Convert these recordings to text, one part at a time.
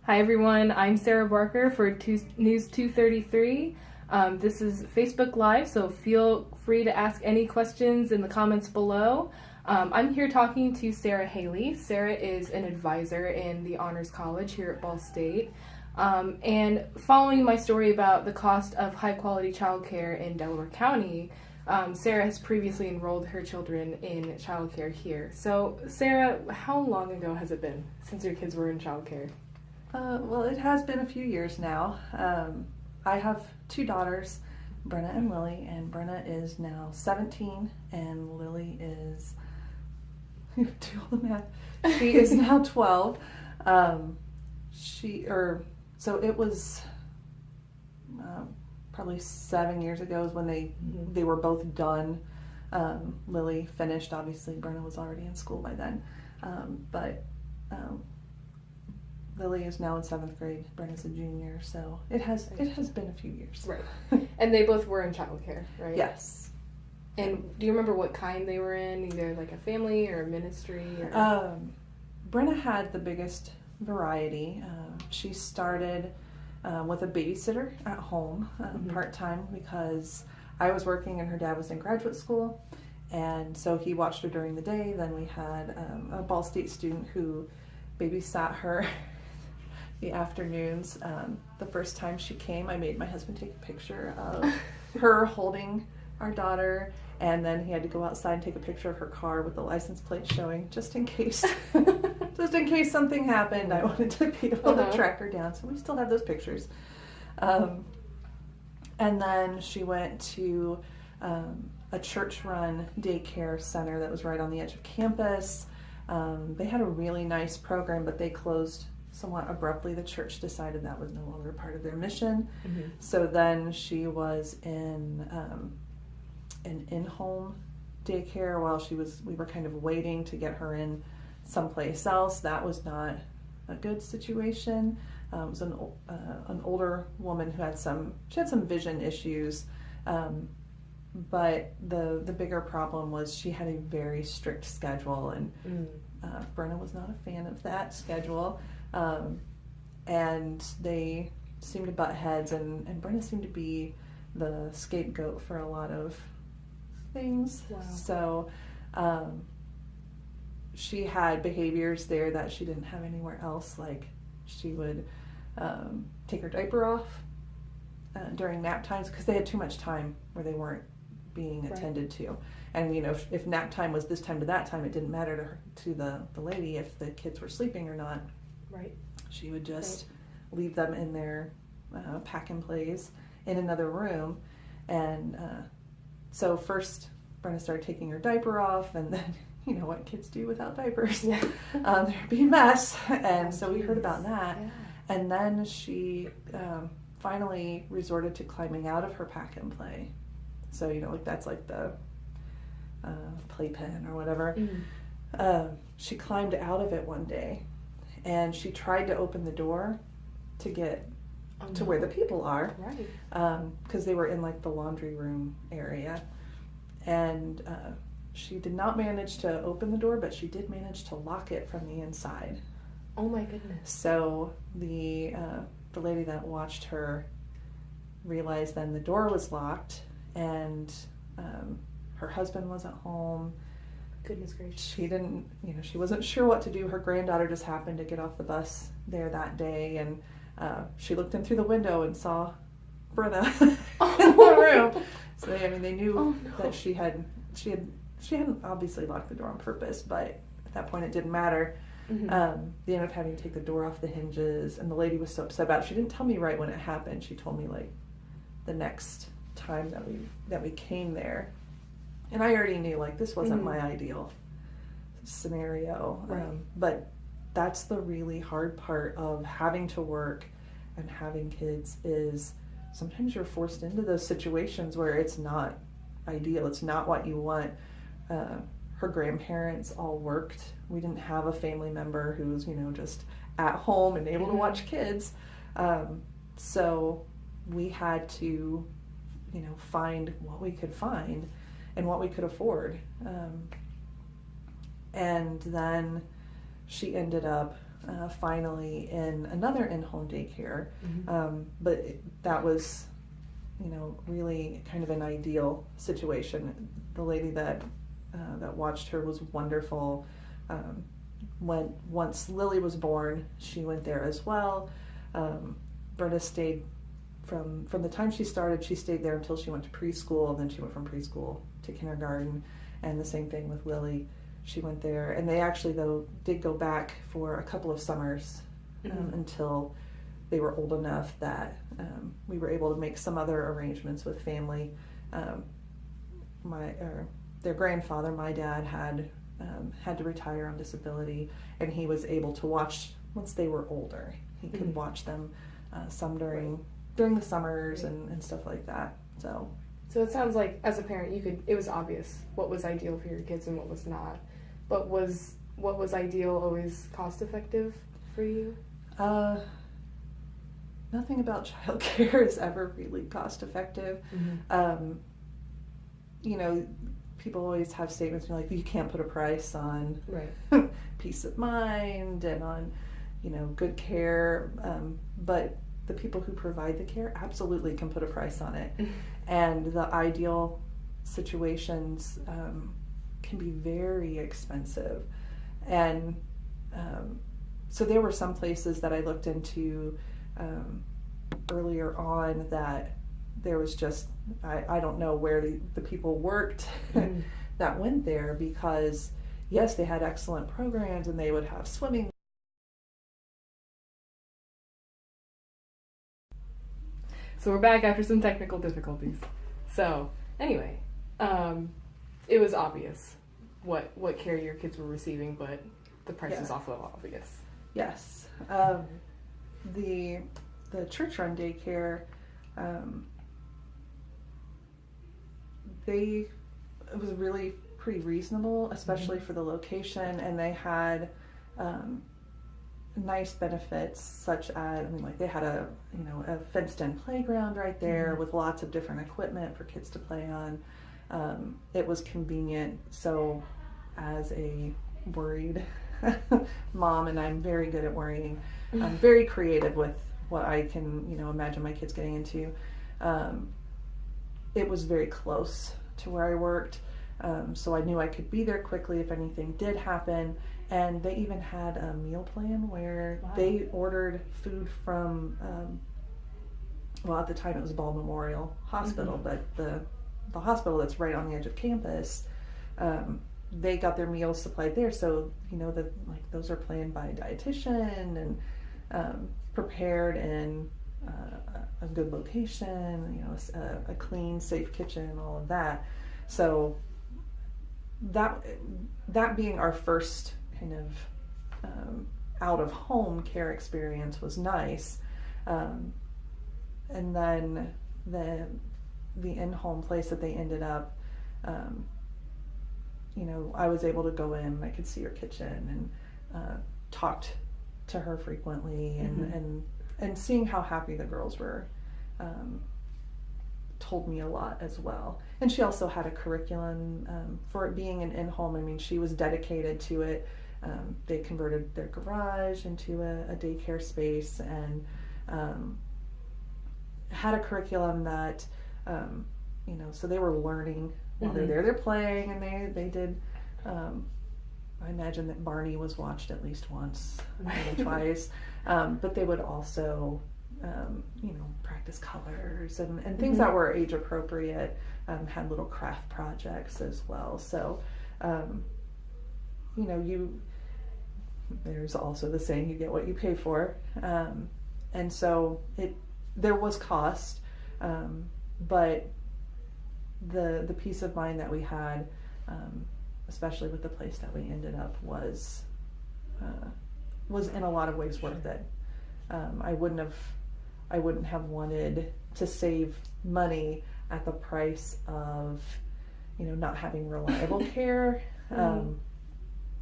Hi everyone, I'm Sarah Barker for News 233. This is Facebook Live, so feel free to ask any questions in the comments below. I'm here talking to Sarah Haley. Sarah is an advisor in the Honors College here at Ball State. And following my story about the cost of high quality childcare in Delaware County, Sarah has previously enrolled her children in childcare here. So Sarah, how long ago has it been since your kids were in childcare? Well, it has been a few years now. I have two daughters, Brenna and Lily, and Brenna is now 17 and Lily is, do all the math, she is now 12. So it was probably 7 years ago is when they were both done. Lily finished, obviously Brenna was already in school by then, but Lily is now in 7th grade. Brenna's a junior, so it has been a few years. Right. And they both were in childcare, right? Yes. And do you remember what kind they were in? Either like a family or a ministry? Or... Brenna had the biggest variety. She started with a babysitter at home, part-time, because I was working and her dad was in graduate school. And so he watched her during the day. Then we had a Ball State student who babysat her the afternoons. The first time she came, I made my husband take a picture of her holding our daughter, and then he had to go outside and take a picture of her car with the license plate showing, just in case something happened. I wanted to be able to track her down, so we still have those pictures. And then she went to a church-run daycare center that was right on the edge of campus. They had a really nice program, but they closed somewhat abruptly. The church decided that was no longer part of their mission. So then she was in an in-home daycare while we were kind of waiting to get her in someplace else. That was not a good situation. It was an older woman who had some vision issues. But the bigger problem was she had a very strict schedule, and Brenna was not a fan of that schedule. And they seemed to butt heads, and Brenna seemed to be the scapegoat for a lot of things. Wow. So she had behaviors there that she didn't have anywhere else. Like she would take her diaper off during nap times because they had too much time where they weren't being attended to. And if nap time was this time to that time, it didn't matter to the lady if the kids were sleeping or not. Right. She would just leave them in their pack and plays in another room. And so first Brenna started taking her diaper off, and then you know what kids do without diapers. There'd be a mess. And so we heard about that. Yeah. And then she finally resorted to climbing out of her pack and play. So, that's like the playpen or whatever. She climbed out of it one day, and she tried to open the door to get to where the people are. Right. Because they were in like the laundry room area. And she did not manage to open the door, but she did manage to lock it from the inside. Oh my goodness. So the lady that watched her realized then the door was locked, and her husband wasn't home. Goodness gracious. She didn't, she wasn't sure what to do. Her granddaughter just happened to get off the bus there that day, and she looked in through the window and saw Brenna in the room. So they knew that she hadn't obviously locked the door on purpose, but at that point it didn't matter. They ended up having to take the door off the hinges, and the lady was so upset about it. She didn't tell me right when it happened. She told me like the next time that we came there, and I already knew like this wasn't my ideal scenario. Right. But that's the really hard part of having to work and having kids is sometimes you're forced into those situations where it's not ideal. It's not what you want. Her grandparents all worked. We didn't have a family member who was, just at home and able to watch kids. So we had to, find what we could find and what we could afford. And then she ended up finally in another in-home daycare. Mm-hmm. But that was, really kind of an ideal situation. The lady that watched her was wonderful. Once Lily was born, she went there as well. Brenda stayed from the time she started. She stayed there until she went to preschool, and then she went from preschool to kindergarten. And the same thing with Lily. She went there, and they actually though did go back for a couple of summers until they were old enough that we were able to make some other arrangements with family. Their grandfather, my dad, had to retire on disability, and he was able to watch once they were older. He could watch them some during the summers and stuff like that. So it sounds like as a parent, it was obvious what was ideal for your kids and what was not. But what was ideal always cost effective for you? Nothing about childcare is ever really cost effective. People always have statements like, you can't put a price on peace of mind and on, good care. But the people who provide the care absolutely can put a price on it. And the ideal situations can be very expensive. And so there were some places that I looked into earlier on that there was just, I don't know where the people worked that went there, because yes, they had excellent programs and they would have swimming. So we're back after some technical difficulties. So anyway, it was obvious what care your kids were receiving, but the price is awful obvious. Yes. The church-run daycare, it was really pretty reasonable, especially for the location, and they had nice benefits such as, they had a fenced-in playground right there with lots of different equipment for kids to play on. It was convenient, so as a worried mom, and I'm very good at worrying, I'm very creative with what I can, imagine my kids getting into. It was very close to where I worked, so I knew I could be there quickly if anything did happen. And they even had a meal plan where they ordered food from, at the time it was Ball Memorial Hospital, but the hospital that's right on the edge of campus, they got their meals supplied there. So, those are planned by a dietitian and prepared in a good location, a clean, safe kitchen, all of that. So that being our first kind of out-of-home care experience was nice. And then the in-home place that they ended up, I was able to go in and I could see her kitchen and talked to her frequently, and seeing how happy the girls were told me a lot as well. And she also had a curriculum for it being an in-home. She was dedicated to it. They converted their garage into a daycare space, and had a curriculum that, so they were learning while they're there. They're playing, and they did. I imagine that Barney was watched at least once, maybe twice. But they would also, practice colors and things that were age appropriate. Had little craft projects as well. So, there's also the saying, you get what you pay for. And so there was cost, but the peace of mind that we had, especially with the place that we ended up, was in a lot of ways worth it. I wouldn't have wanted to save money at the price of, not having reliable care.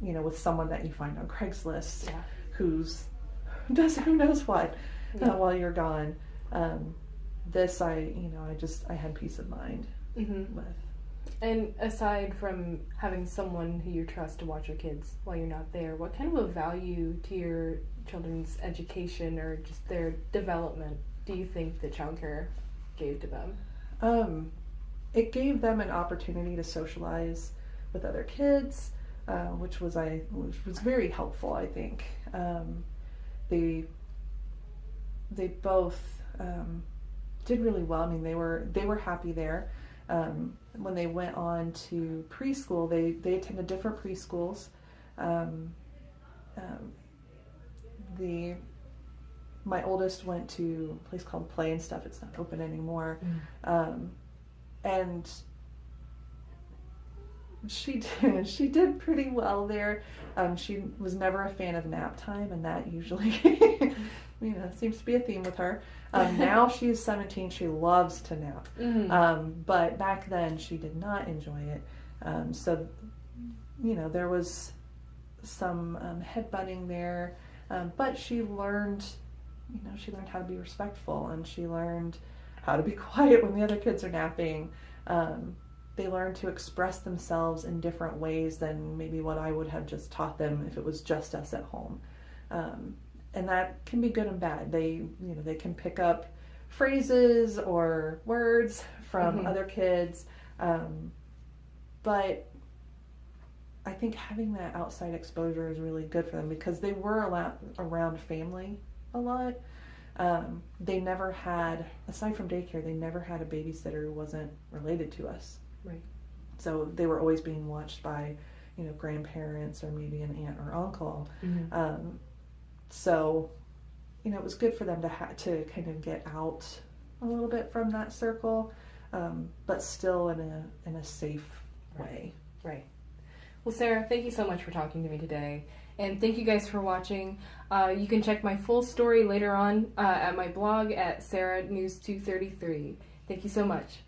With someone that you find on Craigslist, who knows what while you're gone. This I had peace of mind with. And aside from having someone who you trust to watch your kids while you're not there, what kind of a value to children's education or just their development do you think that childcare gave to them? It gave them an opportunity to socialize with other kids, which was very helpful, I think. They both did really well. I mean, they were happy there. When they went on to preschool, they attended different preschools. My oldest went to a place called Play and Stuff. It's not open anymore. And she did pretty well there. She was never a fan of nap time, and that usually seems to be a theme with her. Now she's 17. She loves to nap. But back then she did not enjoy it. So there was some headbutting there, but she learned how to be respectful, and she learned how to be quiet when the other kids are napping. They learn to express themselves in different ways than maybe what I would have just taught them if it was just us at home. And that can be good and bad. They can pick up phrases or words from other kids. But I think having that outside exposure is really good for them, because they were around family a lot. They never had, aside from daycare, they never had a babysitter who wasn't related to us. Right. So they were always being watched by, grandparents or maybe an aunt or uncle. So, it was good for them to kind of get out a little bit from that circle, but still in a safe way. Right. Well, Sarah, thank you so much for talking to me today. And thank you guys for watching. You can check my full story later on at my blog at Sarah News 233. Thank you so much.